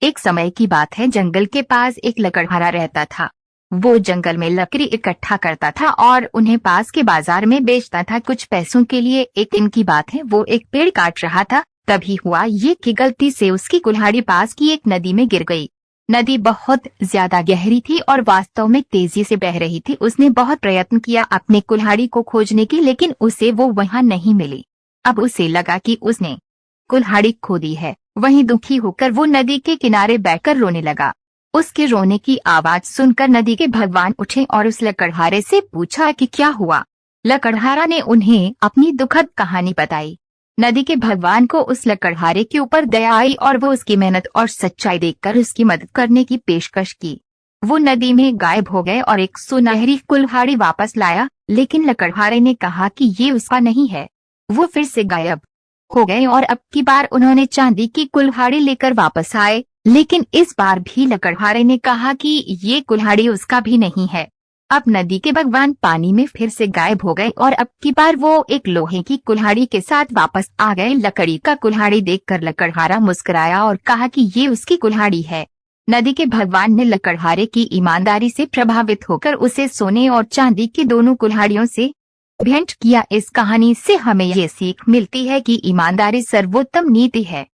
एक समय की बात है, जंगल के पास एक लकड़हारा रहता था। वो जंगल में लकड़ी इकट्ठा करता था और उन्हें पास के बाजार में बेचता था कुछ पैसों के लिए। एक दिन की बात है, वो एक पेड़ काट रहा था। तभी हुआ ये कि गलती से उसकी कुल्हाड़ी पास की एक नदी में गिर गई। नदी बहुत ज्यादा गहरी थी और वास्तव में तेजी से बह रही थी। उसने बहुत प्रयत्न किया अपनी कुल्हाड़ी को खोजने की, लेकिन उसे वो वहां नहीं मिली। अब उसे लगा कि उसने कुल्हाड़ी खो दी है। वहीं दुखी होकर वो नदी के किनारे बैठकर रोने लगा। उसके रोने की आवाज सुनकर नदी के भगवान उठे और उस लकड़हारे से पूछा कि क्या हुआ। लकड़हारा ने उन्हें अपनी दुखद कहानी बताई। नदी के भगवान को उस लकड़हारे के ऊपर दया आई और वो उसकी मेहनत और सच्चाई देखकर उसकी मदद करने की पेशकश की। वो नदी में गायब हो गए और एक सुनहरी कुल्हाड़ी वापस लाया, लेकिन लकड़हारे ने कहा कि ये उसका नहीं है। वो फिर से गायब हो गए और अब की बार उन्होंने चांदी की कुल्हाड़ी लेकर वापस आए, लेकिन इस बार भी लकड़हारे ने कहा कि ये कुल्हाड़ी उसका भी नहीं है। अब नदी के भगवान पानी में फिर से गायब हो गए और अब की बार वो एक लोहे की कुल्हाड़ी के साथ वापस आ गए। लकड़ी का कुल्हाड़ी देखकर लकड़हारा मुस्कुराया और कहा कि ये उसकी कुल्हाड़ी है। नदी के भगवान ने लकड़हारे की ईमानदारी से प्रभावित होकर उसे सोने और चांदी की दोनों कुल्हाड़ियों से भेंट किया। इस कहानी से हमें ये सीख मिलती है कि ईमानदारी सर्वोत्तम नीति है।